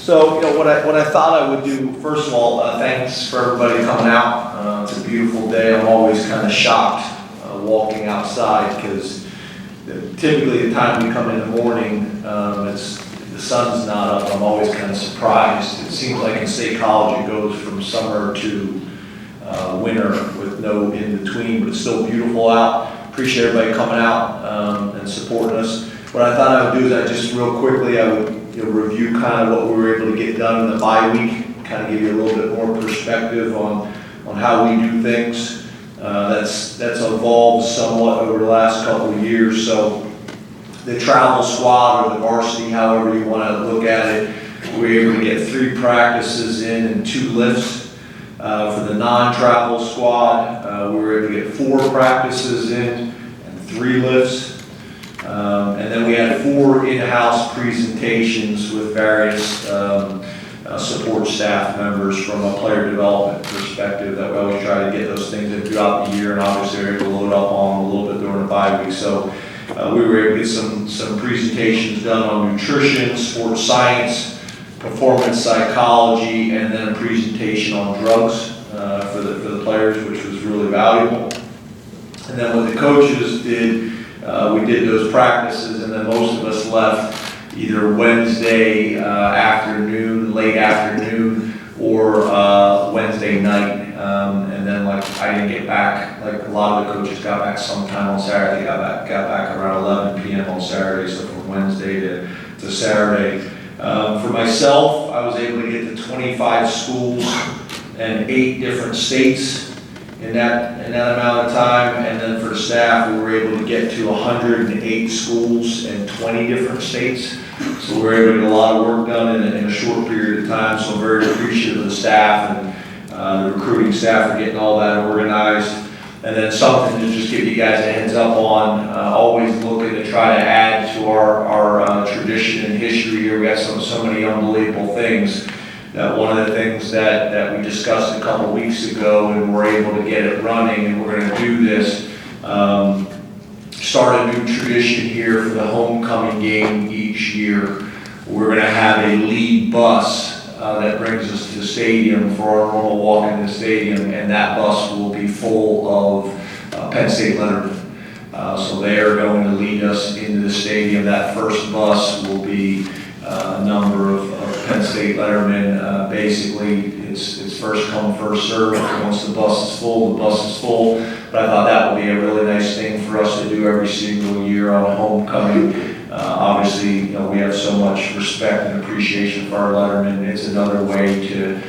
So, what I thought I would do, first of all, thanks for everybody coming out. It's a beautiful day. I'm always kind of shocked walking outside because typically the time we come in the morning, the sun's not up. I'm always kind of surprised. It seems like in State College it goes from summer to winter with no in between, but it's still beautiful out. Appreciate everybody coming out and supporting us. What I thought I would do is real quickly, I would review kind of what we were able to get done in the bye week, kind of give you a little bit more perspective on how we do things. That's evolved somewhat over the last couple of years. So the travel squad or the varsity, however you want to look at it, we were able to get 3 practices in and 2 lifts. For the non-travel squad, we were able to get 4 practices in and 3 lifts. And then we had 4 in-house presentations with various support staff members from a player development perspective that we always try to get those things in throughout the year, and obviously we're able to load up on a little bit during the bye week. So we were able to get some presentations done on nutrition, sports science, performance psychology, and then a presentation on drugs for the players, which was really valuable. And then what the coaches did, we did those practices, and then most of us left either Wednesday afternoon, late afternoon, or Wednesday night. And then I didn't get back, a lot of the coaches got back sometime on Saturday. Got back around 11 p.m. on Saturday, so from Wednesday to Saturday. For myself, I was able to get to 25 schools and 8 different states in that amount of time, and then for the staff, we were able to get to 108 schools in 20 different states. So we were able to get a lot of work done in a short period of time. So I'm very appreciative of the staff and the recruiting staff for getting all that organized. And then something to just give you guys a heads up on, always looking to try to add to our tradition and history here. We got so many unbelievable things. One of the things that we discussed a couple weeks ago, and we're able to get it running, and we're going to do this, start a new tradition here for the homecoming game each year. We're going to have a lead bus that brings us to the stadium for our normal walk into the stadium, and that bus will be full of Penn State lettermen. So they are going to lead us into the stadium. That first bus will be a number of Penn State lettermen. Basically, it's first come, first served. Once the bus is full, the bus is full. But I thought that would be a really nice thing for us to do every single year on homecoming. Obviously, we have so much respect and appreciation for our lettermen. It's another way to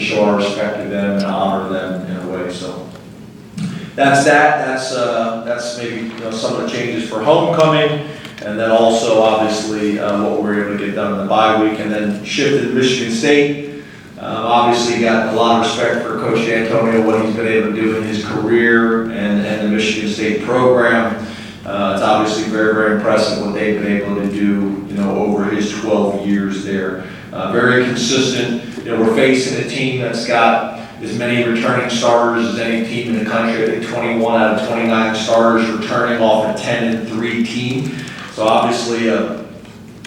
show our respect to them and honor them in a way. So that's that. That's maybe some of the changes for homecoming. And then also, obviously, what we were able to get done in the bye week, and then shifted to Michigan State. Obviously, got a lot of respect for Coach D'Antonio, what he's been able to do in his career and the Michigan State program. It's obviously very, very impressive what they've been able to do, over his 12 years there. Very consistent. We're facing a team that's got as many returning starters as any team in the country. I think 21 out of 29 starters returning off a 10-3 team. So obviously a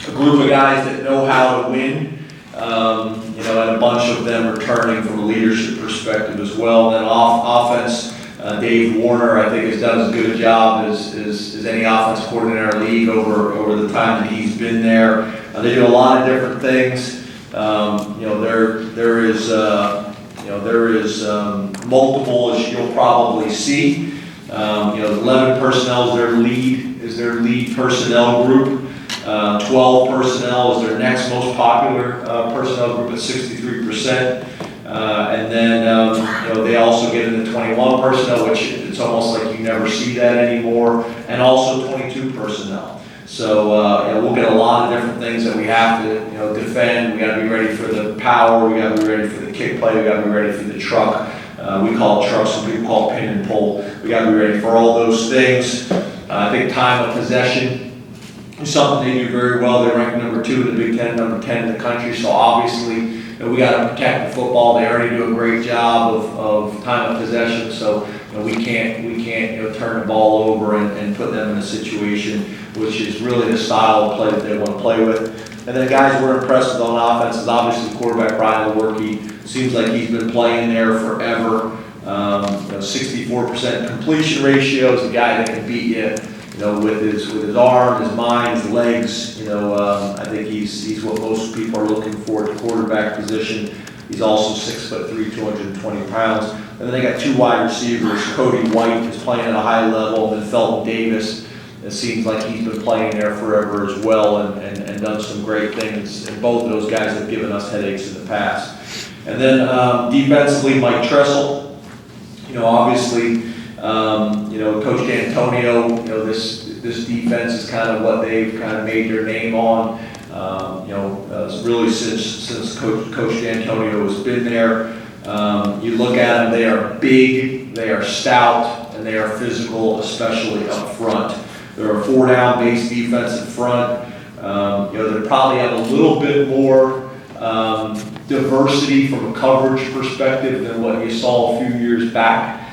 group of guys that know how to win, and a bunch of them returning from a leadership perspective as well. And then offense, Dave Warner, I think, has done as good a job as any offense coordinator in our league over the time that he's been there. They do a lot of different things. There is multiple, as you'll probably see. 11 personnel is their lead personnel group. 12 personnel is their next most popular personnel group at 63%. And then they also get into 21 personnel, which it's almost like you never see that anymore, and also 22 personnel. So we'll get a lot of different things that we have to defend. We got to be ready for the power. We got to be ready for the kick play. We got to be ready for the truck. We call it truck. Some people call it pin and pull. We got to be ready for all those things. I think time of possession is something they do very well. They're ranked number 2 in the Big Ten, number 10 in the country. So obviously, we got to protect the football. They already do a great job of time of possession. So we can't turn the ball over and put them in a situation which is really the style of play that they want to play with. And then guys we're impressed with on offense is obviously the quarterback, Brian Lewerke. Seems like he's been playing there forever. 64% completion ratio is a guy that can beat you, with his arm, his mind, his legs. I think he's what most people are looking for at the quarterback position. He's also 6'3", 220 pounds. And then they got two wide receivers. Cody White is playing at a high level, and then Felton Davis. It seems like he's been playing there forever as well, and done some great things. And both of those guys have given us headaches in the past. And then defensively, Mike Tressel. Obviously, Coach D'Antonio. This defense is kind of what they've kind of made their name on. Really since Coach D'Antonio has been there. You look at them; they are big, they are stout, and they are physical, especially up front. They're a 4-down base defense up front. They probably have a little bit more diversity from a coverage perspective than what you saw a few years back.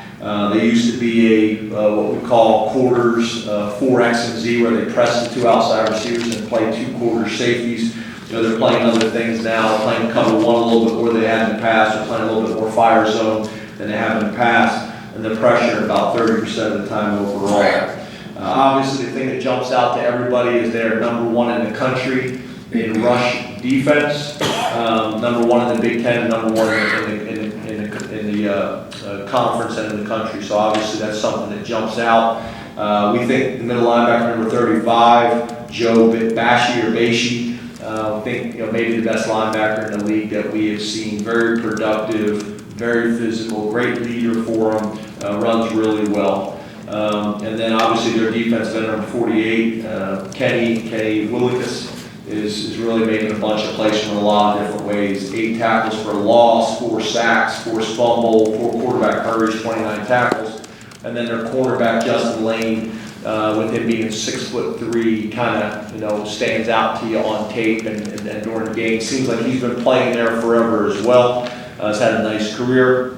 They used to be what we call quarters, 4X and Z, where they press the two outside receivers and play two quarter safeties. They're playing other things now, playing cover one a little bit more than they had in the past. They're playing a little bit more fire zone than they have in the past, and the pressure about 30% of the time overall. Obviously, the thing that jumps out to everybody is they're number one in the country in rush defense, number one in the Big Ten, and number one in the conference and in the country. So obviously, that's something that jumps out. We think the middle linebacker, number 35, Joe Bashi. I think maybe the best linebacker in the league that we have seen. Very productive, very physical, great leader for him. Runs really well. And then obviously their defense end, number 48, Kenny Willikas is really making a bunch of plays from a lot of different ways. 8 tackles for a loss, 4 sacks, 4 fumble, 4 quarterback hurries, 29 tackles. And then their cornerback Justin Lane, with him being 6'3", kind of stands out to you on tape and during the game. Seems like he's been playing there forever as well. Has had a nice career.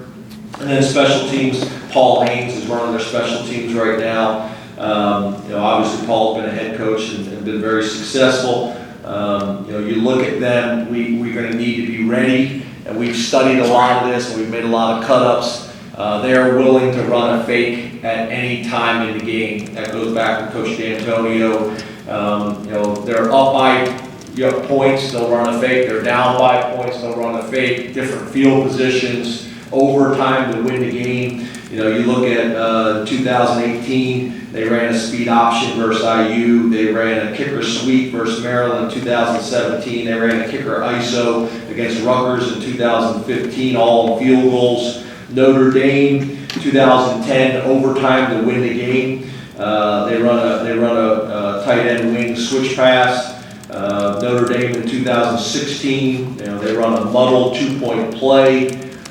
And then special teams, Paul Haynes is running their special teams right now. Obviously Paul's been a head coach and been very successful. You look at them, we're going to need to be ready, and we've studied a lot of this, and we've made a lot of cut-ups. They're willing to run a fake at any time in the game. That goes back to Coach D'Antonio. They're up by points, they'll run a fake. They're down by points, they'll run a fake. Different field positions, overtime to win the game. You look at 2018, they ran a speed option versus IU. They ran a kicker sweep versus Maryland in 2017. They ran a kicker ISO against Rutgers in 2015, all on field goals. Notre Dame, 2010, overtime to win the game. They run a tight end wing switch pass. Notre Dame in 2016, they run a muddle 2-point play.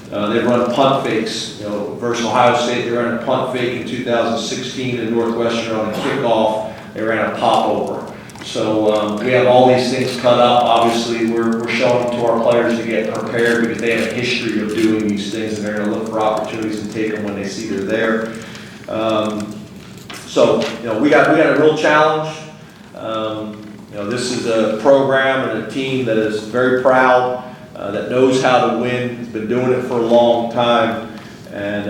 They run punt fakes. Versus Ohio State, they ran a punt fake in 2016. And Northwestern on a kickoff, they ran a pop over. So we have all these things cut up. Obviously, we're showing them to our players to get prepared because they have a history of doing these things, and they're going to look for opportunities and take them when they see they're there. We got a real challenge. This is a program and a team that is very proud, that knows how to win. Has been doing it for a long time, and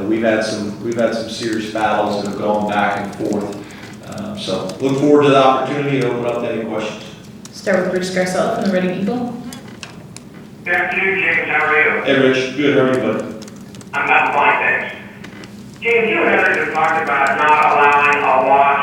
we've had some serious battles that have gone back and forth. So look forward to the opportunity to open up to any questions. Start with Rich Garcelle from the Reading Eagle. Good afternoon, James. How are you? Hey, Rich. Good. How are you, buddy? I'm fine, thanks. James, you and others have talked about not allowing a loss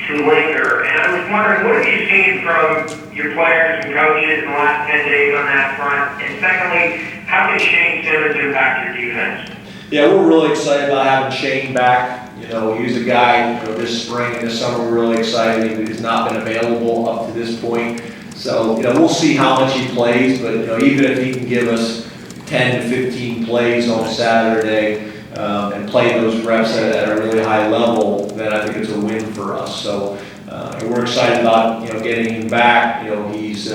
to linger, and I was wondering, what have you seen from your players and coaches in the last 10 days on that front? And secondly, how can Shane Simmons impact your defense? Yeah, we're really excited about having Shane back. He's a guy this spring and this summer we're really excited. He's not been available up to this point. So, we'll see how much he plays, but, even if he can give us 10 to 15 plays on Saturday and play those reps at a really high level, then I think it's a win for us. So, we're excited about, getting him back. He's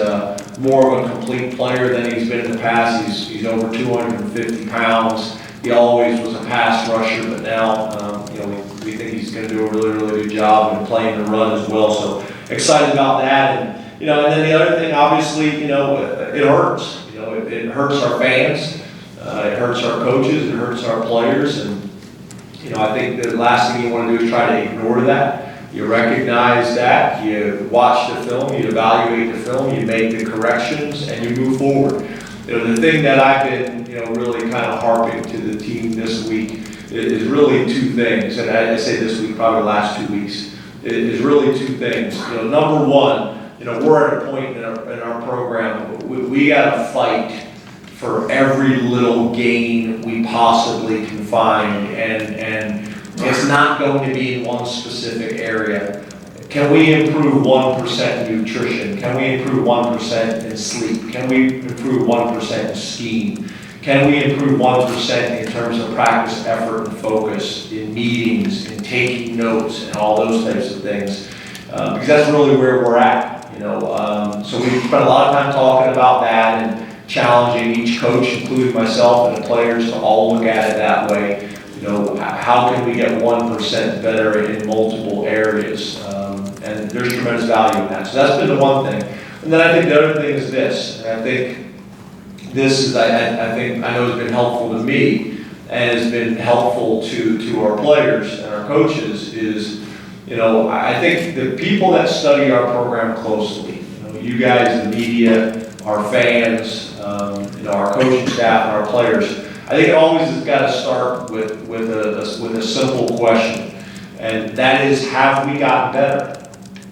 more of a complete player than he's been in the past. He's over 250 pounds. He always was a pass rusher, but now, we think he's going to do a really, really good job in playing the run as well. So excited about that. You know, and then the other thing, obviously, you know, it hurts. You know, it hurts our fans, it hurts our coaches, it hurts our players, and you know, I think the last thing you want to do is try to ignore that. You recognize that, you watch the film, you evaluate the film, you make the corrections, and you move forward. You know, the thing that I've been, you know, really kind of harping to the team this week is really two things, and I say this week, probably the last 2 weeks, it is really two things. You know, number one, you know, we're at a point in our program, we got to fight for every little gain we possibly can find, and it's not going to be in one specific area. Can we improve 1% in nutrition? Can we improve 1% in sleep? Can we improve 1% in scheme? Can we improve 1% in terms of practice, effort, and focus, in meetings, in taking notes, and all those types of things? Because that's really where we're at, you know. So we've spent a lot of time talking about that and challenging each coach, including myself and the players, to all look at it that way. You know, how can we get 1% better in multiple areas? And there's tremendous value in that. So that's been the one thing. And then I think the other thing is this, and I think this is, I think, I know has been helpful to me and has been helpful to our players and our coaches is, you know, I think the people that study our program closely, you know, you guys, the media, our fans, you know, our coaching staff and our players, I think it always has got to start with a simple question, and that is, have we gotten better?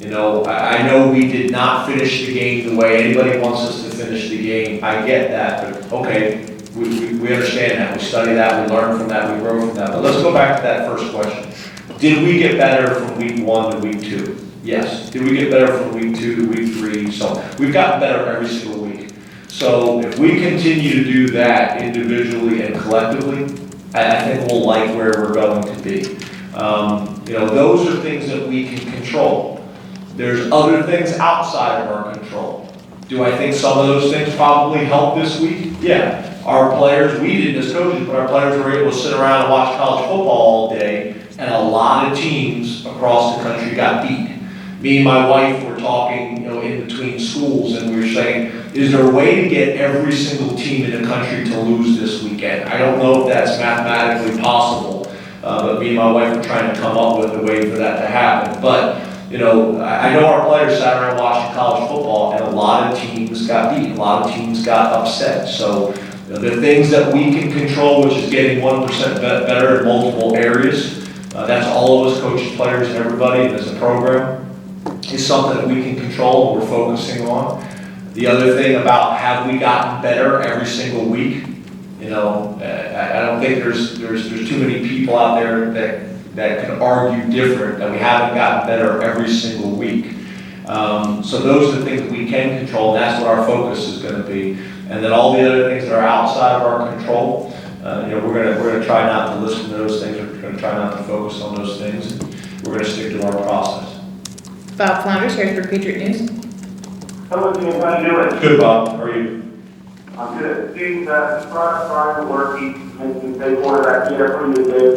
You know, I know we did not finish the game the way anybody wants us to finish the game. I get that, but okay, we understand that. We study that, we learn from that, we grow from that. But let's go back to that first question. Did we get better from week 1 to week 2? Yes. Did we get better from week 2 to week 3? So we've gotten better every single week. So if we continue to do that individually and collectively, I think we'll like where we're going to be. You know, those are things that we can control. There's other things outside of our control. Do I think some of those things probably helped this week? Yeah. Our players, we didn't as coaches, but our players were able to sit around and watch college football all day, and a lot of teams across the country got beat. Me and my wife were talking, you know, in between schools, and we were saying, is there a way to get every single team in the country to lose this weekend? I don't know if that's mathematically possible, but me and my wife were trying to come up with a way for that to happen. But you know, I know our players sat around watching college football, and a lot of teams got beat. A lot of teams got upset. So the things that we can control, which is getting 1% better in multiple areas, that's all of us, coaches, players, and everybody, and as a program, is something that we can control and we're focusing on. The other thing about have we gotten better every single week, you know, I don't think there's too many people out there that can argue different, that we haven't gotten better every single week. So those are the things that we can control, and that's what our focus is going to be. And then all the other things that are outside of our control, you know, we're going to try not to listen to those things. We're going to try not to focus on those things. And we're going to stick to our process. Bob Flounders, Harrisburg Patriot News. Hello, Jim. How you doing? Good, Bob. How are you? I'm good. Steve, Brian Workey, Michigan State quarterback, here for you today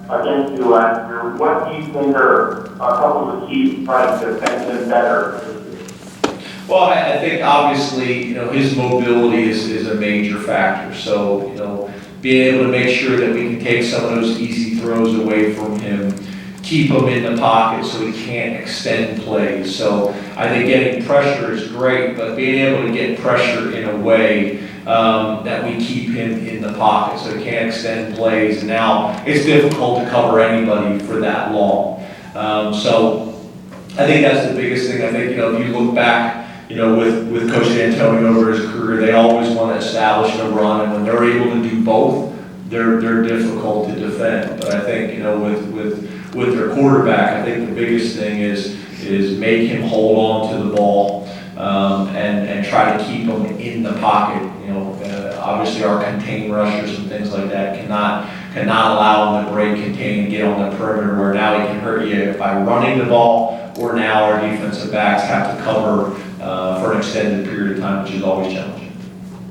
against you last year. What do you think are a couple of the key points that make them better? Well, I think obviously, you know, his mobility is a major factor. So, you know, being able to make sure that we can take some of those easy throws away from him, keep him in the pocket so he can't extend plays. So I think getting pressure is great, but being able to get pressure in a way that we keep him in the pocket so he can't extend plays. And now it's difficult to cover anybody for that long. So I think that's the biggest thing. I think, you know, if you look back, you know, with Coach D'Antonio over his career, they always want to establish a run, and when they're able to do both, they're difficult to defend. But I think, you know, with their quarterback, I think the biggest thing is make him hold on to the ball and try to keep him in the pocket. You know, obviously our contain rushers and things like that cannot allow him to break, contain, and get on the perimeter where now he can hurt you by running the ball, or now our defensive backs have to cover for an extended period of time, which is always challenging.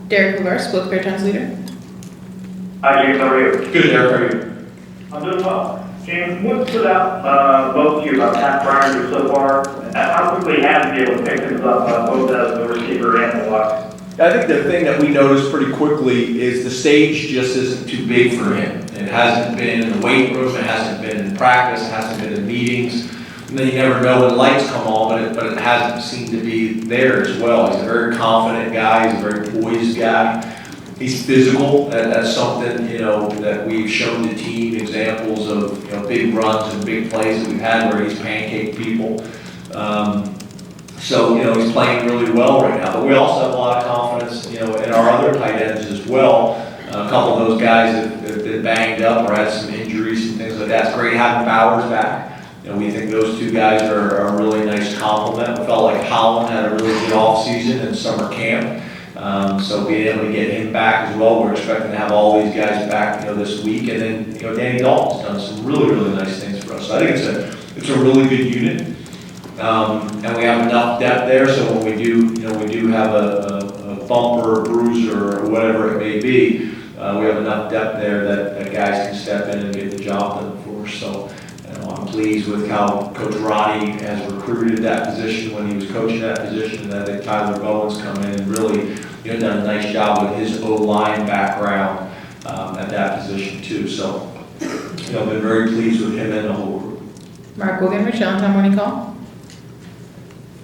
Derek Lagarce, Both Fair Times leader. Hi, James. How are you? Good, Derek. How are you? I'm doing well. And what stood out most to you about Pat Bryant so far? How quickly have you been able to pick things up both as the receiver and the lock? I think the thing that we noticed pretty quickly is the stage just isn't too big for him. It hasn't been in the weight room, it hasn't been in practice, it hasn't been in meetings. And then you never know when lights come on, but it hasn't seemed to be there as well. He's a very confident guy, he's a very poised guy. He's physical, that's something, that we've shown the team examples of, big runs and big plays that we've had where he's pancaked people. So, he's playing really well right now. But we also have a lot of confidence, in our other tight ends as well. A couple of those guys have been banged up or had some injuries and things like that. It's great having Bowers back. We think those two guys are a really nice complement. We felt like Holland had a really good offseason and summer camp. So being able to get him back as well, we're expecting to have all these guys back, this week. And then, Danny Dalton's done some really, really nice things for us. So I think it's a really good unit. And we have enough depth there, so when we do have a bump or a bruise or whatever it may be, we have enough depth there that guys can step in and get the job done for us. So I'm pleased with how Coach Roddy has recruited that position when he was coaching that position, and I think Tyler Bowen's come in and really done a nice job with his O-line background at that position too. So I've been very pleased with him and the whole group. Mark Williams, Michelle, time morning call.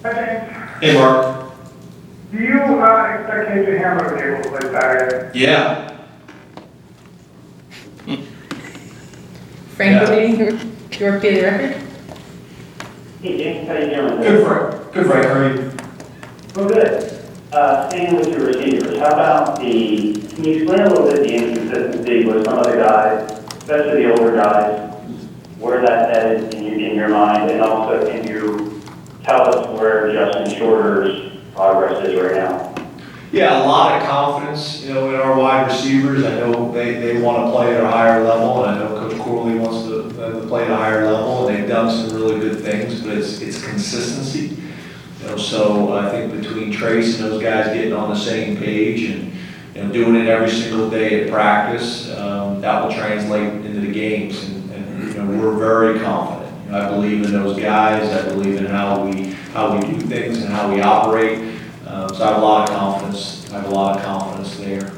Hey, Mark. Do you expect KJ Hamler to be able to play Saturday? Yeah. Frank, Yeah. leading York Daily Record. Hey, James, how you doing? Good, Frank. Good, Frank. How are you? Well, good. Staying with your receivers, how about can you explain a little bit the inconsistency with some of the guys, especially the older guys, where that's headed in your mind, and also can you tell us where Justin Shorter's progress is right now? Yeah, a lot of confidence, in our wide receivers. I know they want to play at a higher level, and I know Coach Corley wants them to play at a higher level, and they've done some really good things, but it's consistency. So I think between Trace and those guys getting on the same page and doing it every single day at practice, that will translate into the games, and we're very confident. I believe in those guys. I believe in how we do things and how we operate. So I have a lot of confidence. I have a lot of confidence there.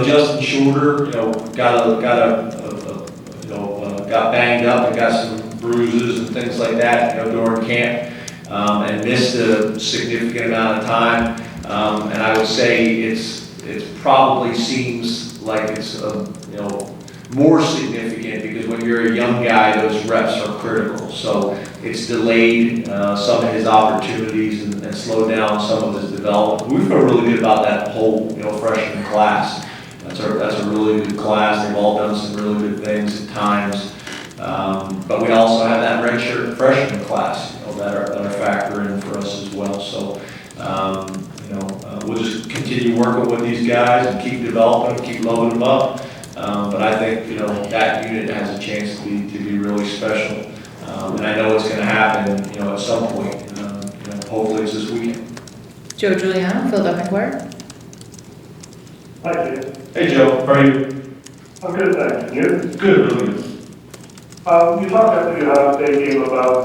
Justin Shorter, got banged up and got some bruises and things like that, during camp, and missed a significant amount of time. And I would say it probably seems like it's more significant because when you're a young guy, those reps are critical. So it's delayed some of his opportunities and slowed down some of his development. We feel really good about that whole freshman class. That's a really good class. They've all done some really good things at times. But we also have that redshirt freshman class that are factoring in for us as well. So we'll just continue working with these guys and keep developing, keep loading them up. But I think that unit has a chance to be really special, and I know it's going to happen at some point. Hopefully it's this weekend. Joe Giuliano, Philadelphia Inquirer. Hi, James. Hey Joe, how are you? I'm good, thanks. You? Good, really good. You talked after the Ohio State game about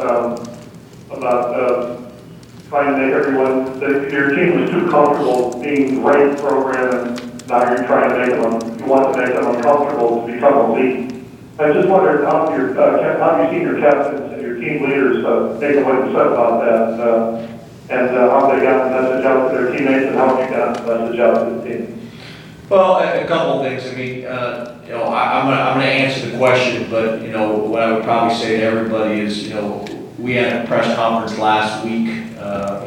trying to make everyone, that your team was too comfortable being the right program, and now you're trying to you want to make them uncomfortable to become elite. I just wondered how you seen your captains and your team leaders take what you said about that, and how they got the message out to their teammates, and how you got the message out to the team. Well, a couple of things. I mean, I'm gonna answer the question, but what I would probably say to everybody is, we had a press conference last week,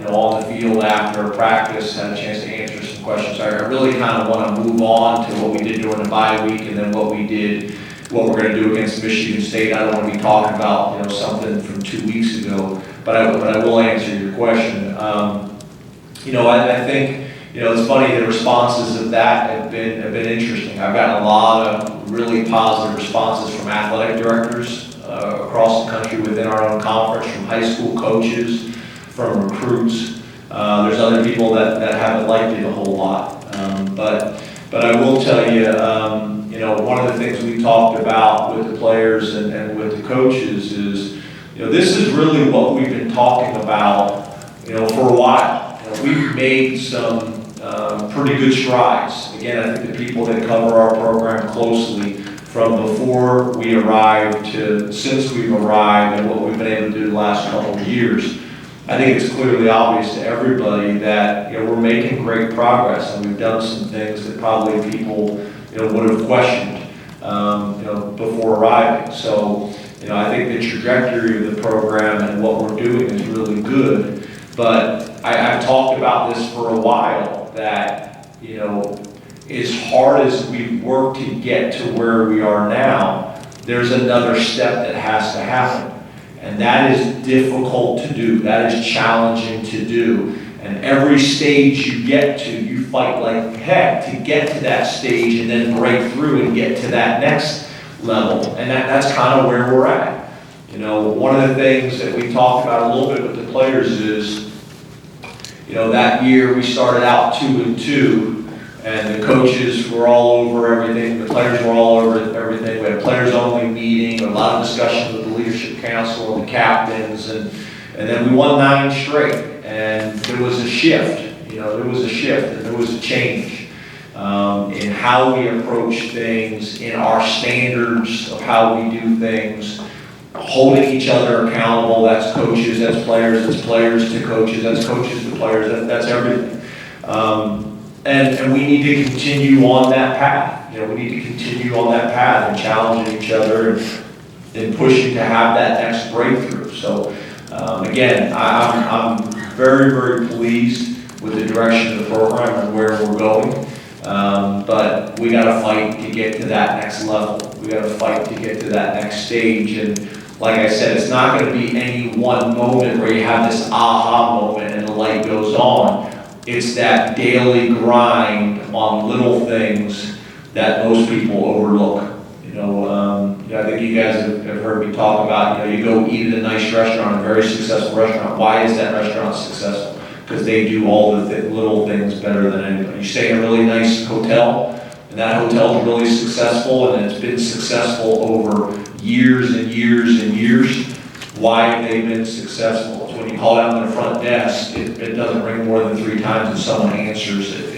on the field after practice, had a chance to answer some questions. I really kind of want to move on to what we did during the bye week, and then what we're going to do against Michigan State. I don't want to be talking about something from 2 weeks ago, but I will answer your question. I think. It's funny, the responses of that have been interesting. I've gotten a lot of really positive responses from athletic directors across the country within our own conference, from high school coaches, from recruits. There's other people that haven't liked it a whole lot. But I will tell you, one of the things we talked about with the players and with the coaches is, this is really what we've been talking about, for a while. We've made some pretty good strides. Again, I think the people that cover our program closely, from before we arrived to since we've arrived and what we've been able to do the last couple of years, I think it's clearly obvious to everybody that we're making great progress, and we've done some things that probably people would have questioned before arriving. So I think the trajectory of the program and what we're doing is really good. But I've talked about this for a while, that as hard as we've worked to get to where we are now, there's another step that has to happen. And that is difficult to do. That is challenging to do. And every stage you get to, you fight like heck to get to that stage and then break through and get to that next level. And that's kind of where we're at. One of the things that we talked about a little bit with the players is, that year we started out 2-2. And the coaches were all over everything, the players were all over everything. We had a players-only meeting, a lot of discussion with the leadership council and the captains, and then we won 9 straight. And there was a shift, there was a shift and there was a change in how we approach things, in our standards of how we do things, holding each other accountable. That's coaches, that's players to coaches, that's coaches to players, that's everything. And we need to continue on that path. We need to continue on that path and challenging each other and pushing to have that next breakthrough. So again, I'm very, very pleased with the direction of the program and where we're going. But we got to fight to get to that next level. We got to fight to get to that next stage. And like I said, it's not going to be any one moment where you have this aha moment and the light goes on. It's that daily grind on little things that most people overlook. I think you guys have heard me talk about, you go eat at a nice restaurant, a very successful restaurant. Why is that restaurant successful? Because they do all the little things better than anybody. You stay in a really nice hotel, and that hotel is really successful, and it's been successful over years and years and years. Why have they been successful? It's when you call down to the front desk, it doesn't ring more than 3 times and someone answers it.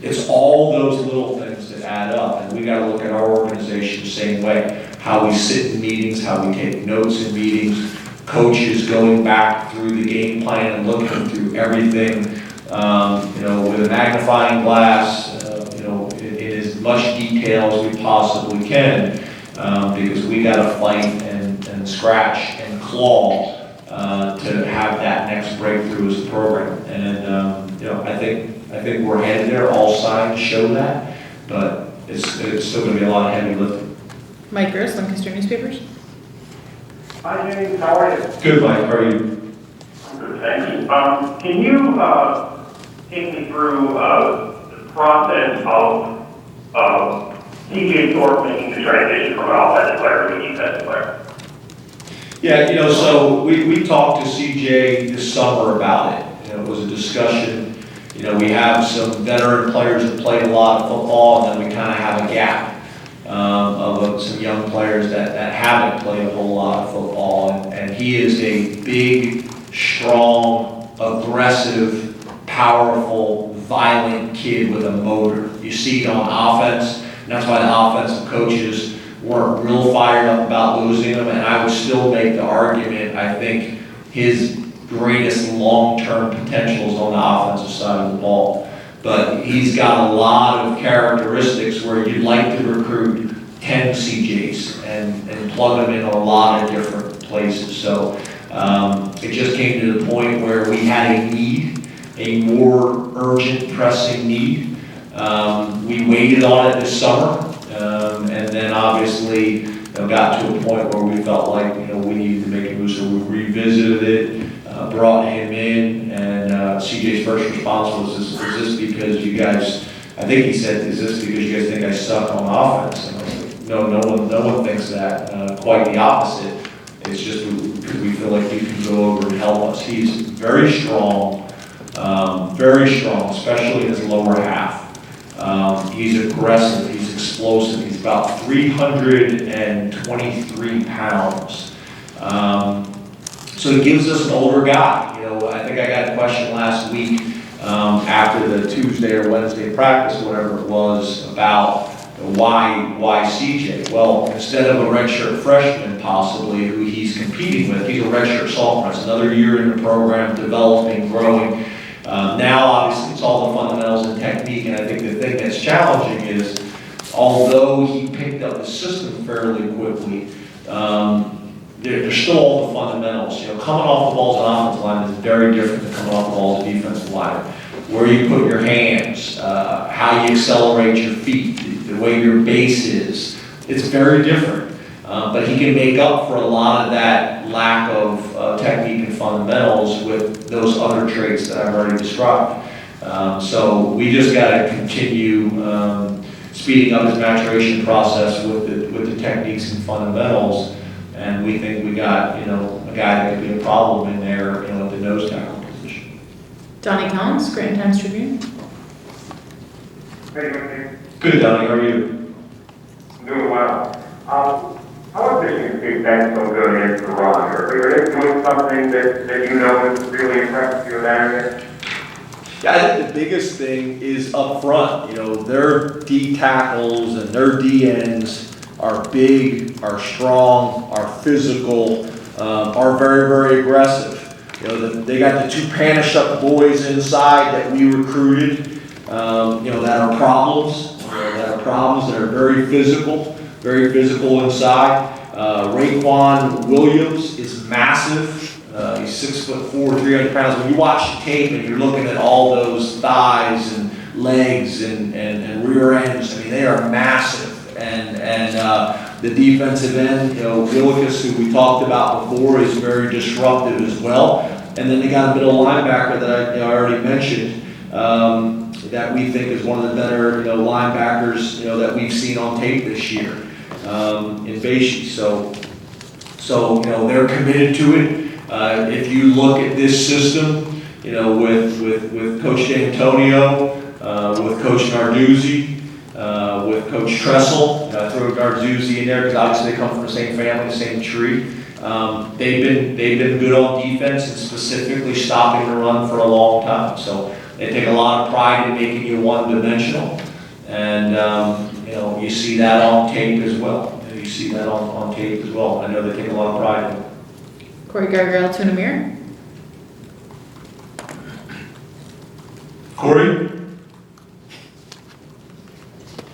It's all those little things that add up, and we got to look at our organization the same way. How we sit in meetings, how we take notes in meetings, coaches going back through the game plan and looking through everything, with a magnifying glass, in as much detail as we possibly can, because we got to fight and scratch and claw to have that next breakthrough as a program. And I think we're headed there. All signs show that, but it's still going to be a lot of heavy lifting. Mike Gross, Lancaster Newspapers. Hi, James. How are you? Good, Mike. How are you? I'm good, thank you. Can you take me through the process of CJ Thorpe making the transition from an offensive player to a defensive player? Yeah, so we talked to CJ this summer about it. It was a discussion. We have some veteran players that played a lot of football, and then we kind of have a gap of some young players that haven't played a whole lot of football. And he is a big, strong, aggressive, powerful, violent kid with a motor. You see it on offense, and that's why the offensive coaches weren't real fired up about losing him. And I would still make the argument, I think his greatest long-term potential is on the offensive side of the ball. But he's got a lot of characteristics where you'd like to recruit 10 CJs and plug them in a lot of different places. So it just came to the point where we had a need, a more urgent, pressing need. We waited on it this summer, and then obviously got to a point where we felt like we needed to make a move, so we revisited it. Brought him in, and CJ's first response was, is this because you guys, I think he said, is this because you guys think I suck on offense? And I was like, no one thinks that. Quite the opposite. It's just because we feel like you can go over and help us. He's very strong, especially in his lower half. He's aggressive, he's explosive, he's about 323 pounds. So he gives us an older guy. You know, I think I got a question last week after the Tuesday or Wednesday practice, whatever it was, about why CJ? Well, instead of a redshirt freshman possibly who he's competing with, he's a redshirt sophomore. It's another year in the program, developing, growing. Now, obviously, it's all the fundamentals and technique, and I think the thing that's challenging is, although he picked up the system fairly quickly, there's still all the fundamentals. You know, coming off the ball as an offensive lineman is very different than coming off the ball as a defensive lineman. Where you put your hands, how you accelerate your feet, the way your base is, it's very different. But he can make up for a lot of that lack of technique and fundamentals with those other traits that I've already described. So we just got to continue speeding up his maturation process with the techniques and fundamentals. And we think we got, you know, a guy that could be a problem in there, you know, at the nose tackle position. Donnie Collins, Scranton Times Tribune. Hey, Mickey. Good, Donnie. How are you? Doing well. How is Michigan State back so good against the run? Are they doing something that you know is really impressive you in that area? Yeah, I think the biggest thing is up front. You know, their D tackles and their D ends are big, are strong, are physical, are very, very aggressive. You know, they got the two Panashuck boys inside that we recruited, you know, that are problems, that are very physical inside. Raekwon Williams is massive. He's 6'4", 300 pounds. When you watch the tape and you're looking at all those thighs and legs and rear ends, I mean, they are massive. And the defensive end, you know, Willicus, who we talked about before, is very disruptive as well. And then they got a middle linebacker that I already mentioned, that we think is one of the better, you know, linebackers, you know, that we've seen on tape this year, in Bashi. So you know, they're committed to it. If you look at this system, you know, with Coach D'Antonio, with Coach Narduzzi, with Coach Tressel, throw Narduzzi in there because obviously they come from the same family, the same tree. They've been good on defense and specifically stopping the run for a long time. So they take a lot of pride in making you one-dimensional, and you know, you see that on tape as well. You see that on tape as well. I know they take a lot of pride in it. Corey Gargell, Tuna Mirror. Corey?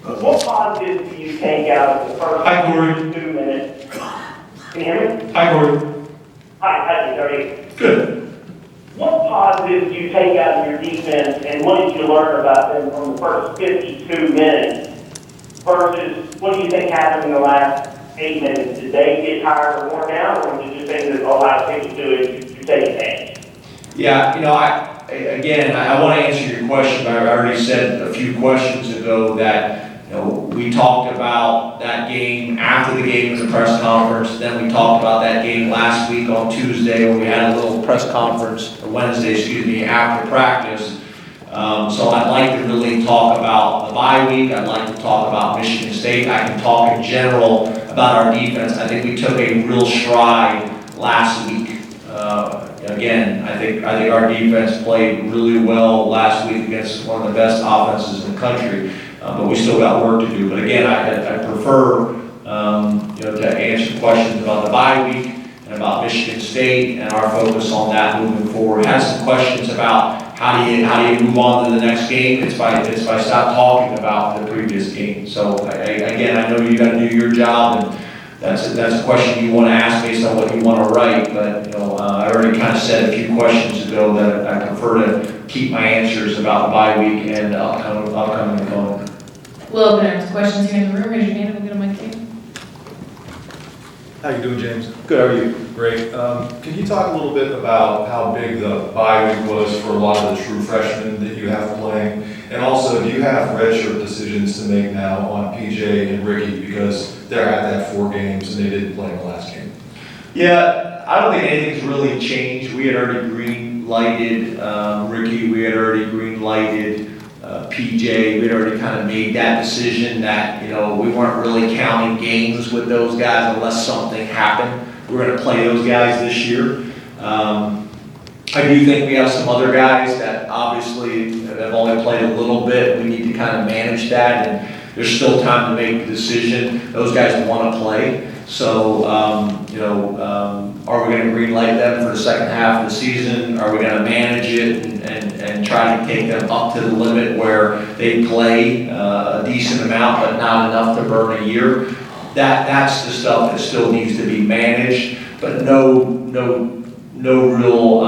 What positives do you take out of the first Hi, Corey. 2 minutes? Can you hear me? Hi, Corey. Hi, how are you? Good. What positives do you take out of your defense, and what did you learn about them from the first 52 minutes versus what do you think happened in the last 8 minutes? Did they get tired or worn out, or did you think that, oh, I think you do it, you take advantage? Yeah, you know, I want to answer your question, but I already said a few questions ago that, you know, we talked about that game after the game in the press conference. Then we talked about that game last week on Tuesday when we had a little press conference, or Wednesday, excuse me, after practice. So I'd like to really talk about the bye week. I'd like to talk about Michigan State. I can talk in general about our defense. I think we took a real stride last week. Again, I think our defense played really well last week against one of the best offenses in the country, but we still got work to do. But again, I prefer you know, to answer questions about the bye week and about Michigan State and our focus on that moving forward. I had some questions about how do you move on to the next game. It's by stop talking about the previous game. So again, I know you got to do your job, and that's a question you want to ask based on what you want to write, but you know, I already kind of said a few questions ago that I prefer to keep my answers about the bye week and upcoming opponent. We'll open it up to questions here in the room. Raise your hand and we'll get a mic to you. How you doing, James? Good, how are you? Great. Can you talk a little bit about how big the bye week was for a lot of the true freshmen that you have playing? And also, do you have redshirt decisions to make now on PJ and Ricky because they're at that 4 games and they didn't play in the last game? Yeah, I don't think anything's really changed. We had already green lighted Ricky. We had already green lighted PJ, we'd already kind of made that decision that, we weren't really counting games with those guys unless something happened. We're going to play those guys this year. I do think we have some other guys that obviously have only played a little bit. We need to kind of manage that, and there's still time to make the decision. Those guys want to play. So, are we going to green light them for the second half of the season? Are we going to manage it and try to take them up to the limit where they play a decent amount but not enough to burn a year? That's the stuff that still needs to be managed, but no real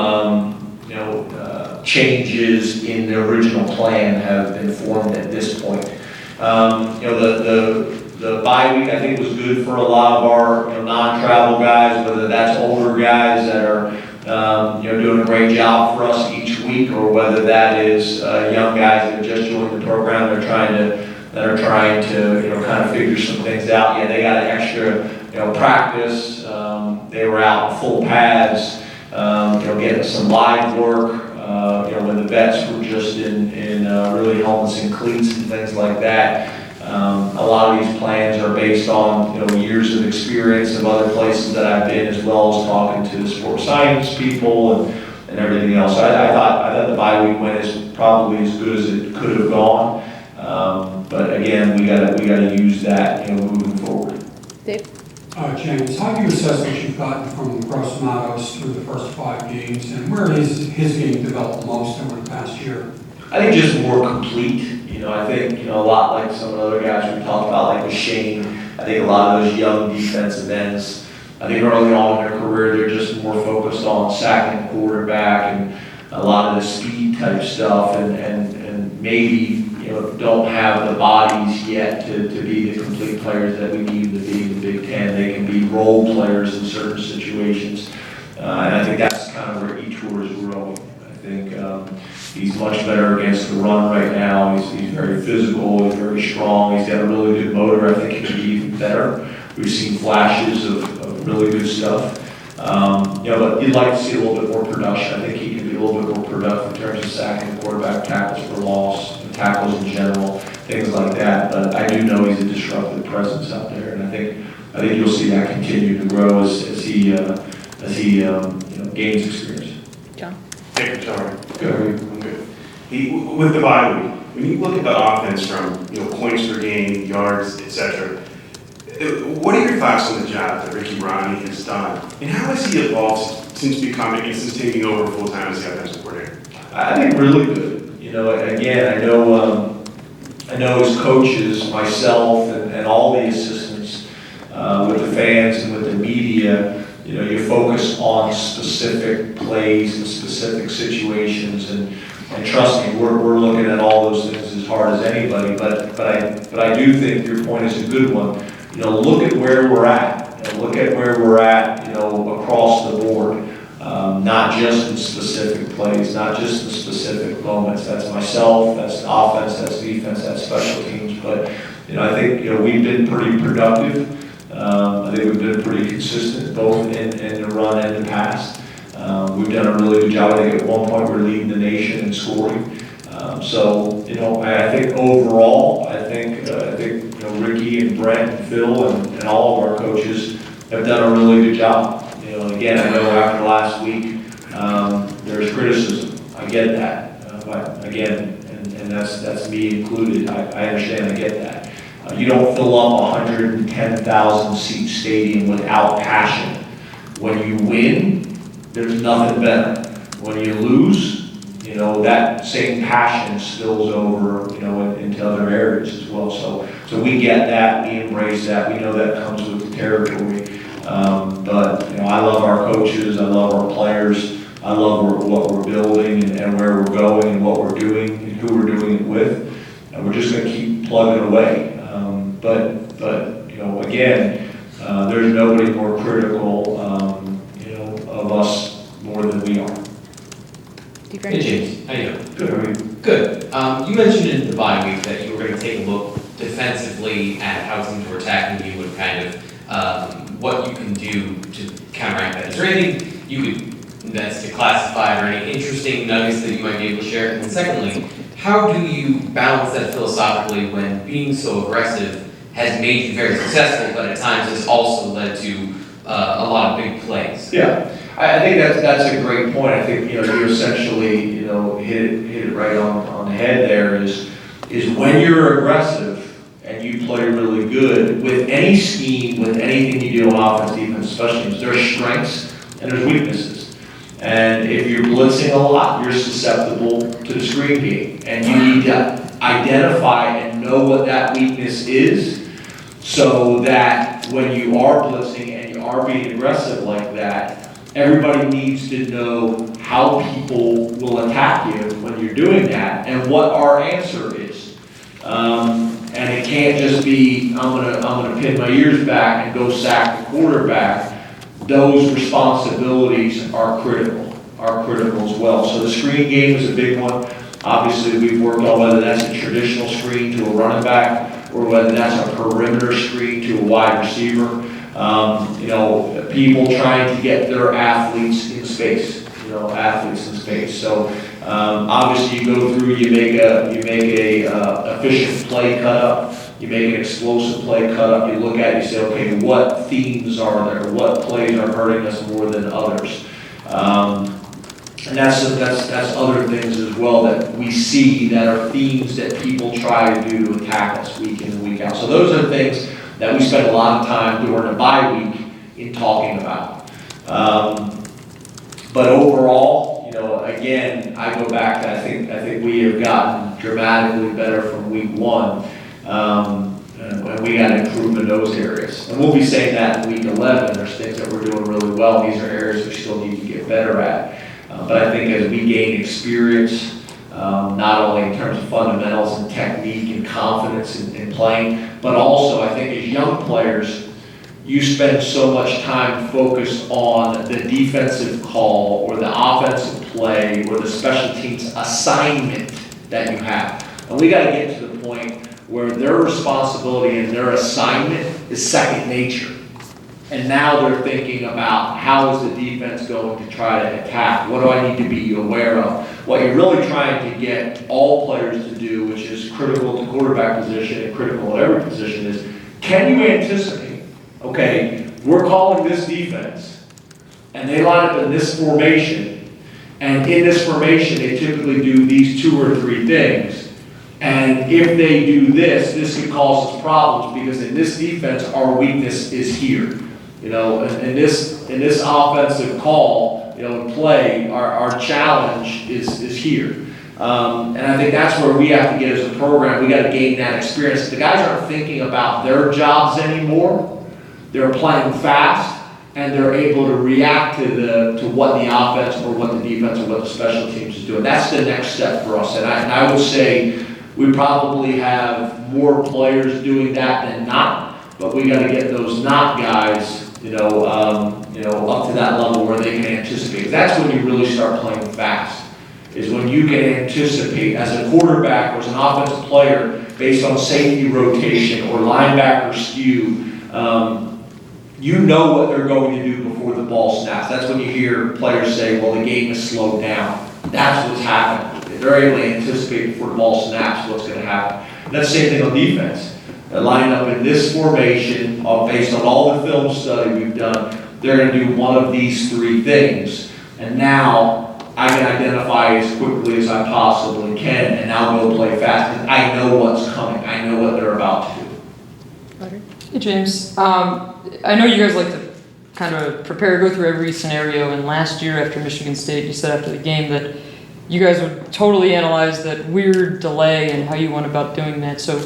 changes in the original plan have been formed at this point. The bye week I think was good for a lot of our non-travel guys, whether that's older guys that are doing a great job for us each week, or whether that is young guys that have just joined the program that are trying to kind of figure some things out. Yeah, they got an extra practice. They were out in full pads, getting some live work. When the vets were just in really helmets and cleats and things like that. A lot of these plans are based on years of experience of other places that I've been, as well as talking to the sports science people and everything else. So I thought the bye week went as probably as good as it could have gone. But again, we gotta use that moving forward. Dave? James, how do you assess what you've gotten from Gross Matos through the first 5 games, and where is his game developed most over the past year? I think just more complete. I think, a lot like some of the other guys we talked about, like with Shane. I think a lot of those young defensive ends, I think early on in their career, they're just more focused on sacking the quarterback and a lot of the speed type stuff, and maybe, don't have the bodies yet to be the complete players that we need to be in the Big Ten. They can be role players in certain situations. And I think that's kind of where Etor is growing. I think he's much better against the run right now. He's very physical, he's very strong, he's got a really good motor. I think he can be even better. We've seen flashes of really good stuff. But you'd like to see a little bit more production. I think he can be a little bit more productive in terms of sacking quarterback, tackles for loss, tackles in general, things like that. But I do know he's a disruptive presence out there, and I think you'll see that continue to grow as he gains experience. John? Thank you, John. Good. I'm good. With the bye week, when you look at the offense from points per game, yards, etc., what are your thoughts on the job that Ricky Ronnie has done, and how has he evolved since taking over full time as the offensive coordinator? I think really good. Again, I know his coaches, myself, and all the assistants, with the fans and with the media. You focus on specific plays and specific situations, and trust me, we're looking at all those things as hard as anybody. But I do think your point is a good one. Look at where we're at. Look at where we're at. Across the board, not just in specific plays, not just in specific moments. That's myself. That's the offense. That's defense. That's special teams. But I think we've been pretty productive. I think we've been pretty consistent both in the run and the pass. We've done a really good job. I think at one point we're leading the nation in scoring. I think overall, I think Ricky and Brent and Phil and all of our coaches have done a really good job. Again, I know after last week there's criticism. I get that. But again, and that's me included. I understand. I get that. You don't fill up a 110,000 seat stadium without passion. When you win, there's nothing better. When you lose, that same passion spills over, into other areas as well. So we get that, we embrace that, we know that comes with the territory. But I love our coaches, I love our players, I love what we're building and where we're going and what we're doing and who we're doing it with. And we're just going to keep plugging away. But again, there's nobody more critical, of us more than we are. Hey James, how you doing? Good, how are you? Good. You mentioned in the bye week that you were going to take a look defensively at how teams were attacking you and kind of what you can do to counteract that. Is there anything that's declassified or any interesting nuggets that you might be able to share? And secondly, how do you balance that philosophically when being so aggressive has made you very successful, but at times has also led to a lot of big plays? Yeah, I think that's a great point. I think, you essentially, hit it right on the head there is when you're aggressive and you play really good with any scheme, with anything you do on offense, defense, special teams, there's strengths and there's weaknesses. And if you're blitzing a lot, you're susceptible to the screen game. And you need to identify and know what that weakness is so that when you are blitzing and you are being aggressive like that, everybody needs to know how people will attack you when you're doing that and what our answer is. And it can't just be, I'm gonna pin my ears back and go sack the quarterback. Those responsibilities are critical as well. So the screen game is a big one. Obviously, we've worked on whether that's a traditional screen to a running back or whether that's a perimeter screen to a wide receiver. People trying to get their athletes in space. So obviously, you go through, you make a efficient play cut up. You make an explosive play cut up, you look at it, you say, okay, what themes are there? What plays are hurting us more than others? And that's other things as well that we see that are themes that people try to do to attack us week in and week out. So those are things that we spend a lot of time during the bye week in talking about. But overall, again, I go back to I think we have gotten dramatically better from week one. And we got to improve in those areas. And we'll be saying that in week 11. There's things that we're doing really well. These are areas we still need to get better at. But I think as we gain experience, not only in terms of fundamentals and technique and confidence in playing, but also I think as young players, you spend so much time focused on the defensive call or the offensive play or the special teams assignment that you have. And we got to get to the point where their responsibility and their assignment is second nature. And now they're thinking about how is the defense going to try to attack? What do I need to be aware of? What you're really trying to get all players to do, which is critical to quarterback position and critical at every position, is can you anticipate, okay, we're calling this defense, and they line up in this formation, and in this formation they typically do these 2 or 3 things. And if they do this, this could cause us problems because in this defense, our weakness is here. In this offensive call, in play, our challenge is here. And I think that's where we have to get as a program. We got to gain that experience. The guys aren't thinking about their jobs anymore. They're playing fast, and they're able to react to what the offense or what the defense or what the special teams is doing. That's the next step for us. And I would say we probably have more players doing that than not, but we got to get those not guys, up to that level where they can anticipate. That's when you really start playing fast, is when you can anticipate as a quarterback or as an offensive player based on safety rotation or linebacker skew, you know what they're going to do before the ball snaps. That's when you hear players say, well, the game is slowed down. That's what's happening. They're able to anticipate before the ball snaps what's going to happen. And that's the same thing on defense. They line up in this formation based on all the film study we've done. They're going to do one of these 3 things. And now I can identify as quickly as I possibly can and now go play fast because I know what's coming. I know what they're about to do. Hey, James. I know you guys like to kind of prepare, go through every scenario. And last year after Michigan State, you said after the game that you guys would totally analyze that weird delay and how you went about doing that. So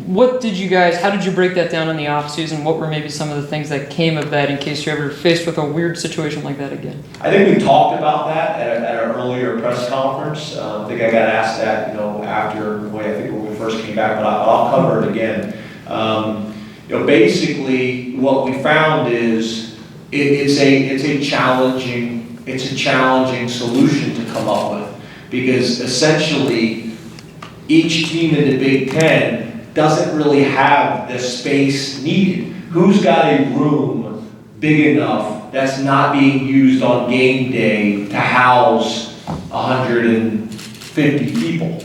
how did you break that down in the off season? What were maybe some of the things that came of that in case you're ever faced with a weird situation like that again? I think we talked about that at our earlier press conference. I think I got asked that, after when we first came back, but I'll cover it again. Basically what we found is it's a challenging solution to come up with because essentially each team in the Big Ten doesn't really have the space needed. Who's got a room big enough that's not being used on game day to house 150 people?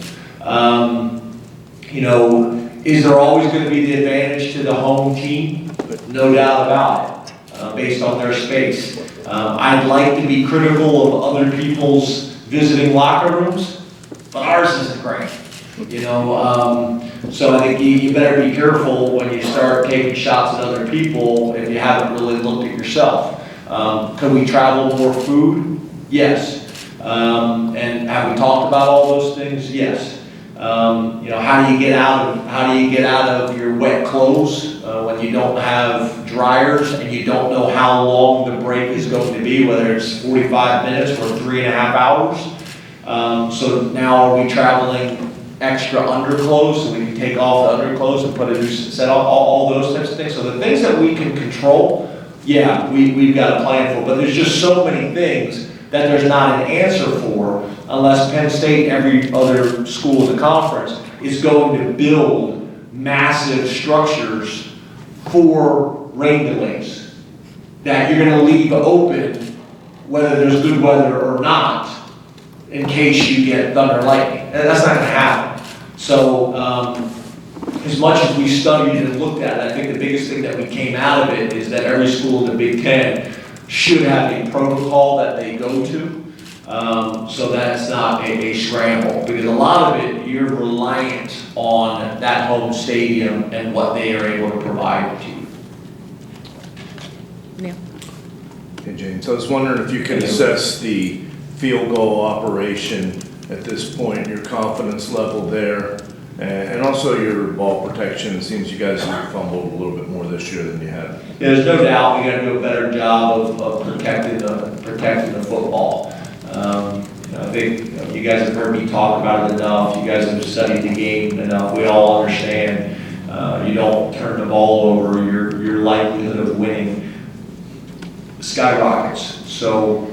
You know, is there always going to be the advantage to the home team? No doubt about it, based on their space. I'd like to be critical of other people's visiting locker rooms, but ours isn't great. You know, so I think you better be careful when you start taking shots at other people if you haven't really looked at yourself. Could we travel more food? Yes. And have we talked about all those things? Yes. You know, how do you get out of your wet clothes when you don't have dryers and you don't know how long the break is going to be, whether it's 45 minutes or 3.5 hours. So now are we traveling extra underclothes so we can take off the underclothes and put a new set on, all those types of things. So the things that we can control, yeah, we've got a plan for, but there's just so many things that there's not an answer for unless Penn State and every other school in the conference is going to build massive structures for rain delays that you're going to leave open whether there's good weather or not in case you get thunder and lightning. And that's not going to happen. So as much as we studied and looked at it, I think the biggest thing that we came out of it is that every school in the Big Ten should have a protocol that they go to, so that's not a scramble. Because a lot of it, you're reliant on that home stadium and what they are able to provide to you. Yeah. Hey, James, I was wondering if you can assess the field goal operation at this point, your confidence level there, and also your ball protection. It seems you guys have fumbled a little bit more this year than you had. Yeah, there's no doubt we got to do a better job of protecting the football. You know, I think you guys have heard me talk about it enough. You guys have studied the game enough. We all understand. You don't turn the ball over, your likelihood of winning skyrockets. So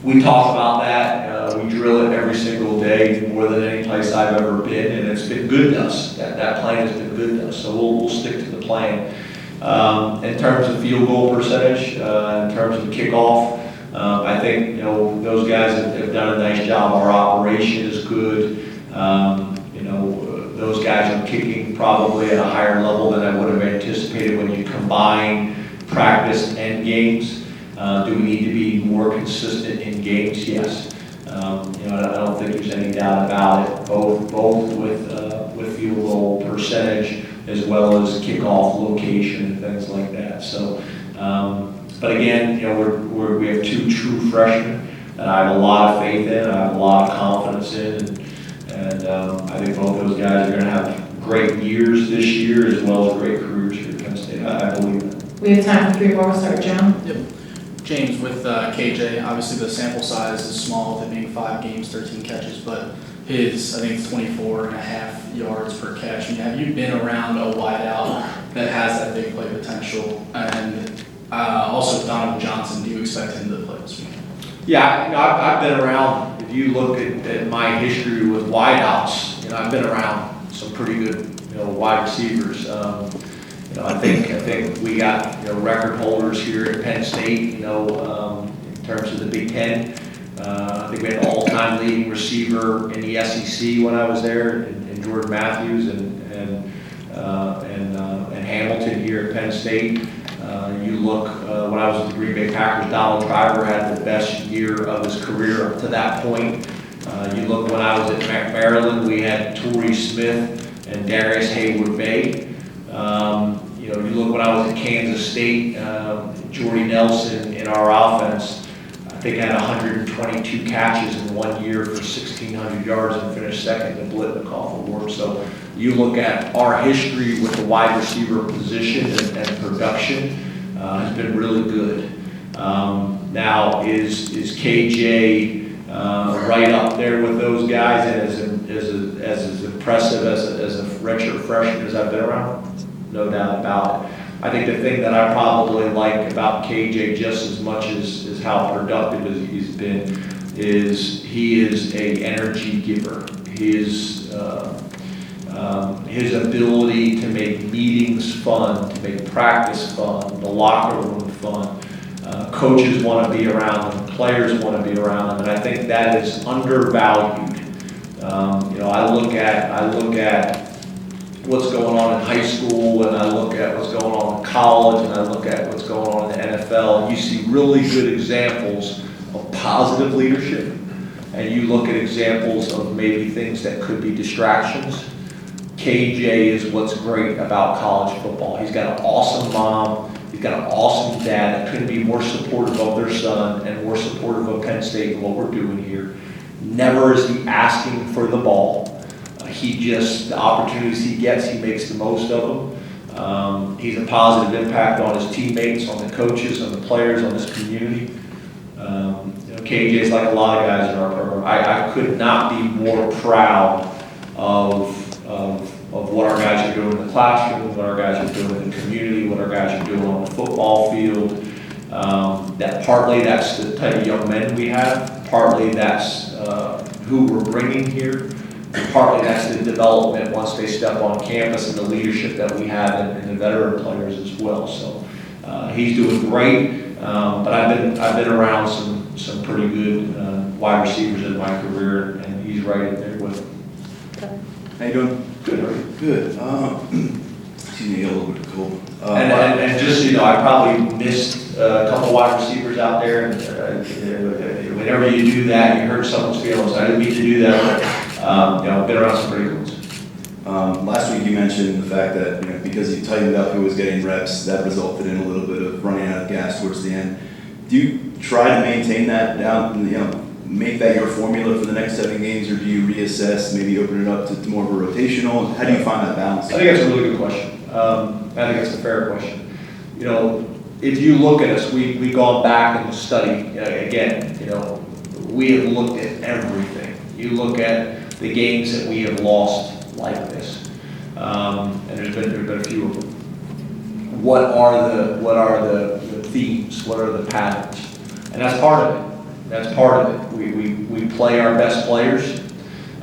we talk about that. We drill it every single day, more than any place I've ever been, and it's been good to us. That plan has been good to us. So we'll stick to the plan. In terms of field goal percentage, in terms of kickoff, I think those guys have done a nice job. Our operation is good. Those guys are kicking probably at a higher level than I would have anticipated when you combine practice and games. Do we need to be more consistent in games? Yes. I don't think there's any doubt about it. Both with field goal percentage as well as kickoff location and things like that. So, but again, we have two true freshmen that I have a lot of faith in. I have a lot of confidence in, and I think both those guys are going to have great years this year as well as great careers here at Penn State. I believe it. We have time for 3 more. We'll start John. Yep. James, with KJ, obviously the sample size is small, with it being 5 games, 13 catches, but his, I think it's 24.5 yards per catch. And have you been around a wideout that has that big play potential? And also Donovan Johnson, do you expect him to play this week? Yeah, I've been around. If you look at my history with wideouts, I've been around some pretty good wide receivers. I think we got record holders here at Penn State. In terms of the Big Ten, I think we had an all-time leading receiver in the SEC when I was there, in Jordan Matthews and Hamilton here at Penn State. You look when I was with the Green Bay Packers, Donald Driver had the best year of his career up to that point. You look when I was at Maryland, we had Torrey Smith and Darius Haywood-Bay. You look when I was at Kansas State, Jordy Nelson in our offense, I think had 122 catches in 1 year for 1,600 yards and finished second in the Blitnikoff Award. So you look at our history with the wide receiver position and production has been really good. Now is KJ right up there with those guys and as impressive as a redshirt freshman as I've been around? No doubt about it. I think the thing that I probably like about KJ just as much as how productive as he's been is he is a energy giver. His ability to make meetings fun, to make practice fun, the locker room fun. Coaches want to be around him, players want to be around him, and I think that is undervalued. I look at what's going on in high school, and I look at what's going on in college, and I look at what's going on in the NFL, and you see really good examples of positive leadership, and you look at examples of maybe things that could be distractions. KJ is what's great about college football. He's got an awesome mom, he's got an awesome dad that couldn't be more supportive of their son and more supportive of Penn State and what we're doing here. Never is he asking for the ball. The opportunities he gets, he makes the most of them. He's a positive impact on his teammates, on the coaches, on the players, on this community. KJ is like a lot of guys in our program. I could not be more proud of what our guys are doing in the classroom, what our guys are doing in the community, what our guys are doing on the football field. That partly that's the type of young men we have, partly that's who we're bringing here, and partly that's the development once they step on campus and the leadership that we have in the veteran players as well. So he's doing great, but I've been around some pretty good wide receivers in my career, and he's right in there with them. How you doing? Good, how are you? Good. Excuse me, a little bit cold. And just, I probably missed a couple wide receivers out there. And, whenever you do that, you hurt someone's feelings. I didn't mean to do that, but, I've been around some pretty good ones. Last week you mentioned the fact that, because you tightened up who was getting reps, that resulted in a little bit of running out of gas towards the end. Do you try to maintain that down, make that your formula for the next 7 games, or do you reassess, maybe open it up to more of a rotational? How do you find that balance? I think that's a really good question. I think that's a fair question. If you look at us, we've gone back and studied, again, we have looked at everything. You look at the games that we have lost like this, and there's been a few of them. What are the themes? What are the patterns? And that's part of it. That's part of it. We play our best players,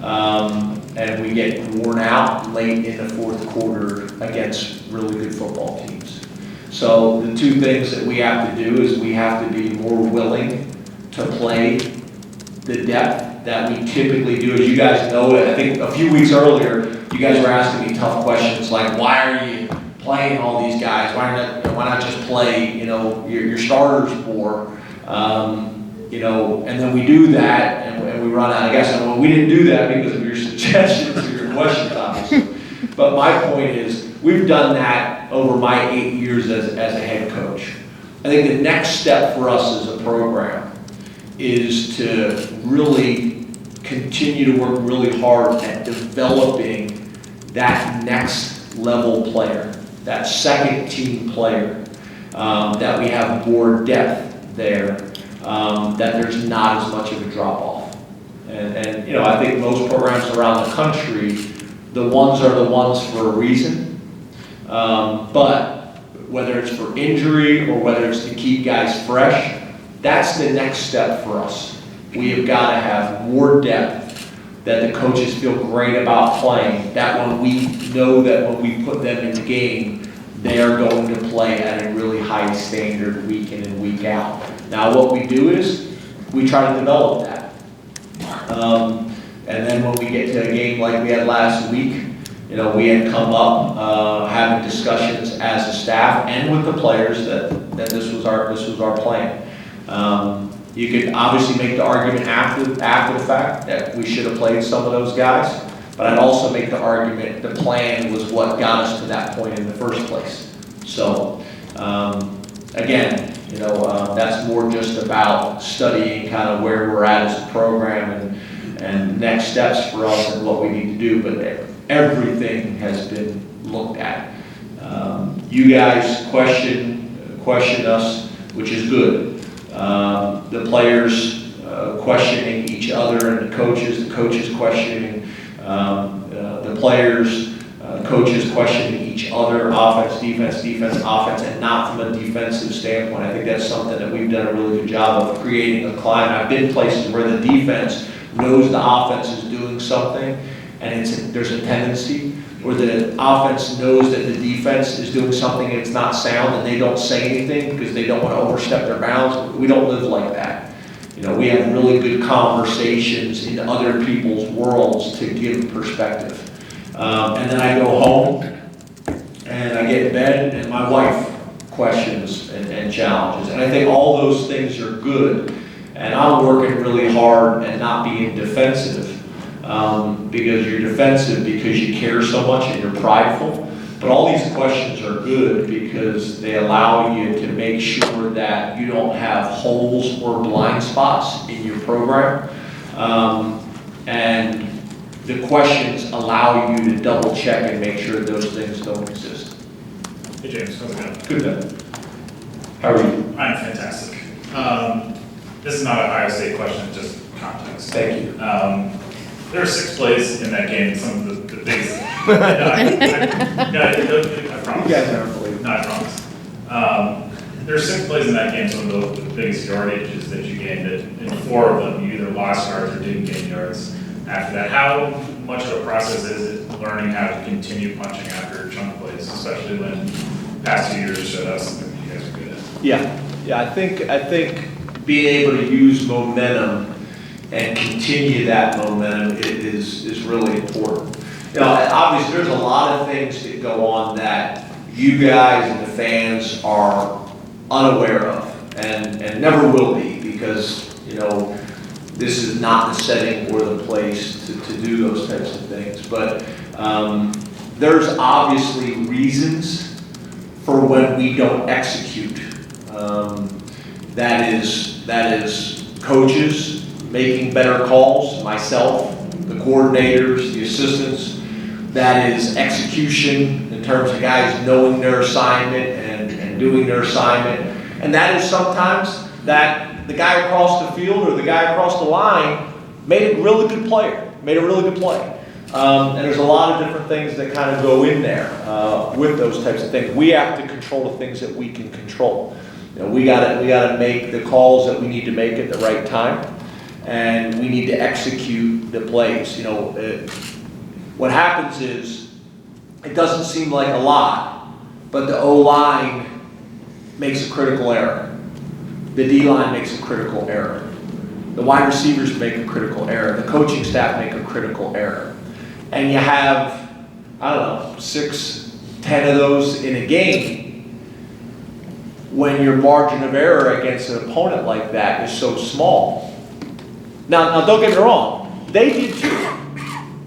and we get worn out late in the fourth quarter against really good football teams. So the two things that we have to do is we have to be more willing to play the depth that we typically do. As you guys know, I think a few weeks earlier, you guys were asking me tough questions like, why are you playing all these guys? Why not just play, your starters more? And then we do that, and we run out of gas. And we didn't do that because of your suggestions or your questions, obviously. But my point is, we've done that over my 8 years as a head coach. I think the next step for us as a program is to really continue to work really hard at developing that next level player, that second team player, that we have more depth there, that there's not as much of a drop off. And I think most programs around the country, the ones are the ones for a reason, but whether it's for injury or whether it's to keep guys fresh, that's the next step for us. We have got to have more depth that the coaches feel great about playing, that when we know that when we put them in the game, they are going to play at a really high standard week in and week out. Now what we do is we try to develop that. And then when we get to a game like we had last week, we had come up having discussions as a staff and with the players that this was our plan. You could obviously make the argument after the fact that we should have played some of those guys, but I'd also make the argument the plan was what got us to that point in the first place. So again, that's more just about studying kind of where we're at as a program and next steps for us and what we need to do, but everything has been looked at. You guys question us, which is good. The players questioning each other and the coaches questioning the players, coaches questioning each other, offense, defense, offense, and not from a defensive standpoint. I think that's something that we've done a really good job of creating a climate. I've been places where the defense knows the offense is doing something, and there's a tendency where the offense knows that the defense is doing something and it's not sound, and they don't say anything because they don't want to overstep their bounds. We don't live like that. You know, we have really good conversations in other people's worlds to give perspective. And then I go home and I get in bed and my wife questions and challenges. And I think all those things are good. And I'm working really hard and not being defensive because you're defensive because you care so much and you're prideful. But all these questions are good because they allow you to make sure that you don't have holes or blind spots in your program. And the questions allow you to double check and make sure those things don't exist. Hey James, how's it going? Good then. How are you? I'm fantastic. This is not an Ohio State question, just context. Thank you. There are 6 plays in that game, some of the biggest. I promise. You guys aren't believing. No, I promise. There are 6 plays in that game, some of the biggest yardages that you gained. In 4 of them, you either lost yards or didn't gain yards after that. How much of a process is it learning how to continue punching after chunk plays, especially when past 2 years showed us something you guys are good at? Yeah. I think being able to use momentum and continue that momentum is really important. You know, obviously there's a lot of things that go on that you guys and the fans are unaware of and never will be because, you know, this is not the setting or the place to do those types of things. But there's obviously reasons for when we don't execute. That is coaches making better calls, myself, the coordinators, the assistants. That is execution in terms of guys knowing their assignment and doing their assignment. And that is sometimes that the guy across the field or the guy across the line made a really good play. And there's a lot of different things that kind of go in there with those types of things. We have to control the things that we can control. You know, we gotta make the calls that we need to make at the right time. And we need to execute the plays. You know, what happens is, it doesn't seem like a lot, but the O-line makes a critical error. The D-line makes a critical error. The wide receivers make a critical error. The coaching staff make a critical error. And you have, I don't know, 6, 10 of those in a game. When your margin of error against an opponent like that is so small. Now don't get me wrong, they did too.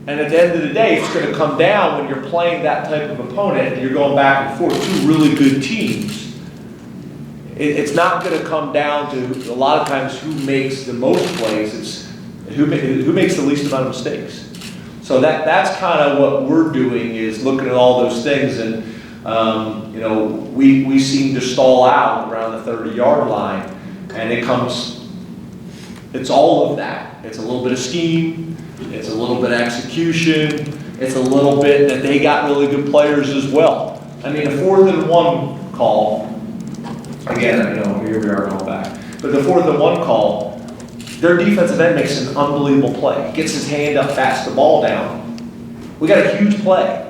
And at the end of the day, it's going to come down when you're playing that type of opponent and you're going back and forth, 2 really good teams. It's not going to come down to, a lot of times, who makes the most plays, it's who makes the least amount of mistakes. So that's kind of what we're doing, is looking at all those things. And you know, we seem to stall out around the 30-yard line, and it's all of that. It's a little bit of scheme, it's a little bit of execution, it's a little bit that they got really good players as well. I mean, the 4th and 1 call, again, I know, here we are going back, but the 4th and 1 call, their defensive end makes an unbelievable play. He gets his hand up, bats the ball down. We got a huge play.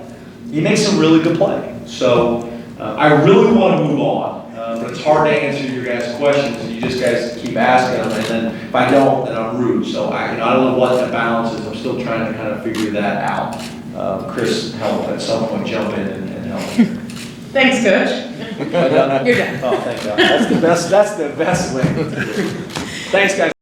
He makes some really good play. So I really want to move on. But it's hard to answer your guys' questions, and you just guys keep asking them, and then if I don't, then I'm rude. So I don't know what the balance is. I'm still trying to kind of figure that out. Chris, help at some point, jump in and help. Thanks, Coach. You're done. Oh, thank God. That's the best way. Thanks, guys.